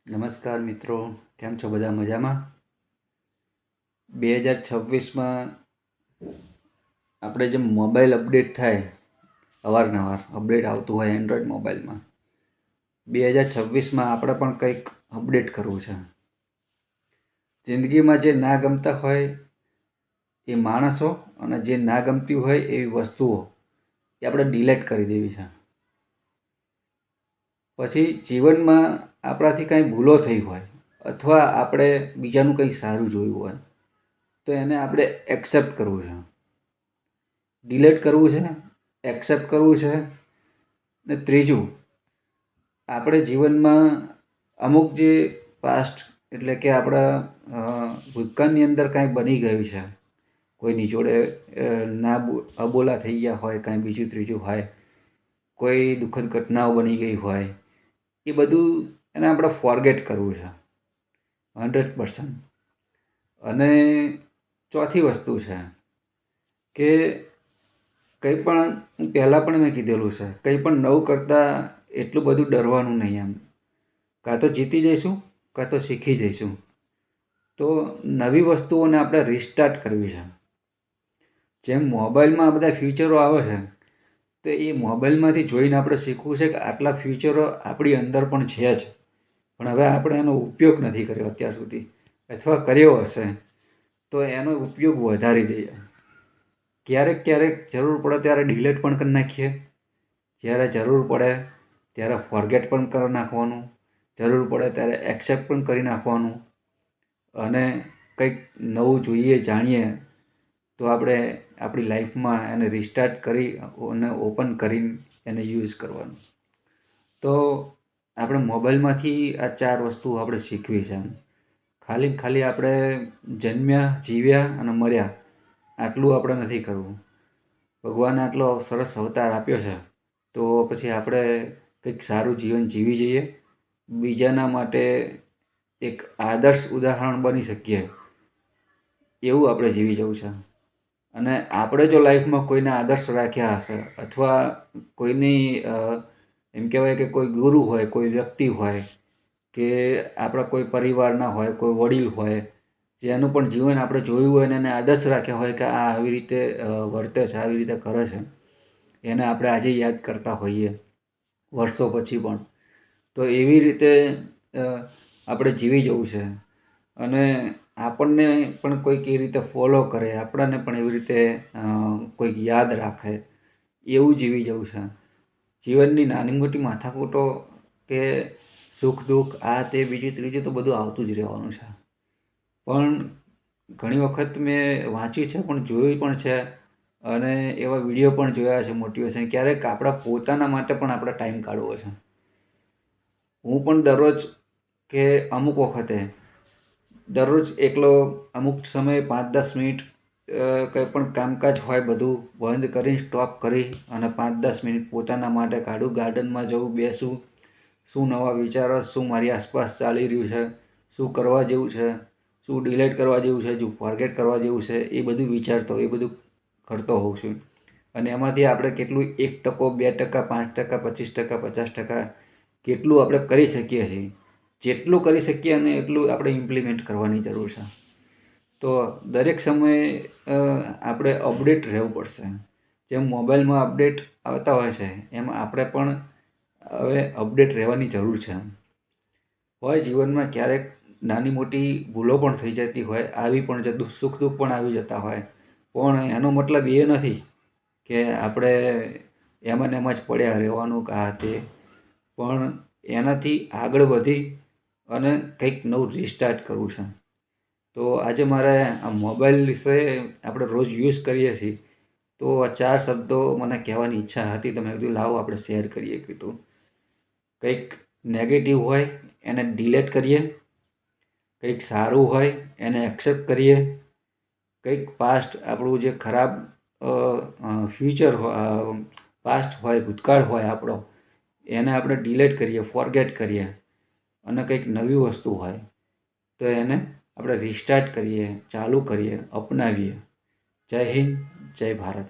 નમસ્કાર મિત્રો, કેમ છો બધા મજામાં? 2026માં આપણે જે મોબાઈલ અપડેટ થાય, અવારનવાર અપડેટ આવતું હોય એન્ડ્રોઈડ મોબાઈલમાં, 2026માં આપણે પણ કંઈક અપડેટ કરવું છે. જિંદગીમાં જે ના ગમતા હોય એ માણસો અને જે ના ગમતી હોય એવી વસ્તુઓ એ આપણે ડિલેટ કરી દેવી છે. પછી જીવનમાં આપણાથી કાંઈ ભૂલો થઈ હોય અથવા આપણે બીજાનું કંઈ સારું જોયું હોય તો એને આપણે એક્સેપ્ટ કરવું છે, ડિલેટ કરવું છે, એક્સેપ્ટ કરવું છે. ને ત્રીજું, આપણે જીવનમાં અમુક જે પાસ્ટ એટલે કે આપણા ભૂતકાળની અંદર કાંઈ બની ગયું છે, કોઈની જોડે અબોલા થઈ ગયા હોય, કાંઈ બીજું ત્રીજું હોય, કોઈ દુઃખદ ઘટનાઓ બની ગઈ હોય, એ બધું એને આપણે ફોરગેટ કરવું છે 100%. અને ચોથી વસ્તુ છે કે કંઈ પણ પહેલાં પણ મેં કીધેલું છે, કંઈ પણ નવું કરતાં એટલું બધું ડરવાનું નહીં. એમ કાં તો જીતી જઈશું, કાં તો શીખી જઈશું. તો નવી વસ્તુઓને આપણે રિસ્ટાર્ટ કરવી છે. જેમ મોબાઈલમાં આ બધા ફીચરો આવે છે, તો એ મોબાઈલમાંથી જોઈને આપણે શીખવું છે કે આટલા ફીચરો આપણી અંદર પણ છે જ, પણ હવે આપણે એનો ઉપયોગ નથી કર્યો અત્યાર સુધી, અથવા કર્યો હશે તો એનો ઉપયોગ વધારી દઈએ. ક્યારેક ક્યારેક જરૂર પડે ત્યારે ડિલેટ પણ કરી નાખીએ, જ્યારે જરૂર પડે ત્યારે ફોરગેટ પણ કરી નાખવાનું, જરૂર પડે ત્યારે એક્સેપ્ટ પણ કરી નાખવાનું. અને કંઈક નવું જોઈએ, જાણીએ તો આપણે આપણી લાઈફમાં એને રિસ્ટાર્ટ કરી અને ઓપન કરીને એને યુઝ કરવાનું. તો આપણે મોબાઈલમાંથી આ 4 વસ્તુ આપણે શીખવી છે. ખાલી આપણે જન્મ્યા, જીવ્યા અને મર્યા આટલું આપણે નથી કરવું. ભગવાને આટલો સરસ અવતાર આપ્યો છે, તો પછી આપણે કંઈક સારું જીવન જીવી જઈએ, બીજાના માટે એક આદર્શ ઉદાહરણ બની શકીએ એવું આપણે જીવી જવું છે. અને આપણે જો લાઈફમાં કોઈને આદર્શ રાખ્યા હશે અથવા કોઈની એમ કહેવાય કે કોઈ ગુરુ હોય, કોઈ વ્યક્તિ હોય કે આપણા કોઈ પરિવારના હોય, કોઈ વડીલ હોય, જેનું પણ જીવન આપણે જોયું હોય અને એને આદર્શ રાખ્યા હોય કે આ આવી રીતે વર્તે છે, આવી રીતે કરે છે, એને આપણે આજે યાદ કરતા હોઈએ વર્ષો પછી પણ. તો એવી રીતે આપણે જીવી જવું છે. અને આપણને પણ કોઈક એ રીતે ફોલો કરે, આપણને પણ એવી રીતે કોઈક યાદ રાખે એવું જીવી જવું છે. જીવનની નાની મોટી માથાકૂટો કે સુખ દુઃખ આ તે બીજું ત્રીજું તો બધું આવતું જ રહેવાનું છે. પણ ઘણી વખત મેં વાંચ્યું છે, પણ જોયું પણ છે અને એવા વિડીયો પણ જોયા છે મોટિવેશન. ક્યારેક આપણા પોતાના માટે પણ આપણે ટાઈમ કાઢવો છે. હું પણ દરરોજ કે અમુક વખતે દરરોજ એકલો અમુક સમયે 5-10 મિનિટ કંઈ પણ કામકાજ હોય બધું બંધ કરી, સ્ટોપ કરી અને 5-10 મિનિટ પોતાના માટે કાઢું. ગાર્ડનમાં જવું, બેસું, શું નવા વિચારો, શું મારી આસપાસ ચાલી રહ્યું છે, શું કરવા જેવું છે, શું ડિલેટ કરવા જેવું છે, શું ફોરગેટ કરવા જેવું છે, એ બધું વિચારતો, એ બધું કરતો હોઉં છું. અને એમાંથી આપણે કેટલું 1%, 2%, 5%, 25%, 50% કેટલું આપણે કરી શકીએ છીએ, જેટલું કરી શકીએ અને એટલું આપણે ઇમ્પ્લિમેન્ટ કરવાની જરૂર છે. તો દરેક સમયે આપણે અપડેટ રહેવું પડશે. જેમ મોબાઈલમાં અપડેટ આવતા હોય છે, એમ આપણે પણ હવે અપડેટ રહેવાની જરૂર છે. હોય જીવનમાં ક્યારેક નાની મોટી ભૂલો પણ થઈ જતી હોય, આવી પણ જતું, સુખ દુઃખ પણ આવી જતા હોય, પણ એનો મતલબ એ નથી કે આપણે એમ ને એમ જ પડ્યા રહેવાનું કે આ તે. પણ એનાથી આગળ વધી અને કંઈક નવું રિસ્ટાર્ટ કરવું છે. તો આજે મારે આ મોબાઈલ વિશે આપણે રોજ યુઝ કરીએ છીએ, તો આ 4 શબ્દો મને કહેવાની ઈચ્છા હતી, તો મેં કીધું લાવો આપણે શેર કરીએ. કીધું કંઈક નેગેટિવ હોય એને ડિલેટ કરીએ, કંઈક સારું હોય એને એક્સેપ્ટ કરીએ, કંઈક પાસ્ટ આપણું જે ખરાબ ફ્યુચર પાસ્ટ હોય, ભૂતકાળ હોય આપણો, એને આપણે ડિલેટ કરીએ, ફોરગેટ કરીએ. અને કંઈક નવી વસ્તુ હોય તો એને આપણે રિસ્ટાર્ટ કરીએ, ચાલુ કરીએ, અપનાવીએ. જય હિન્દ, જય ભારત.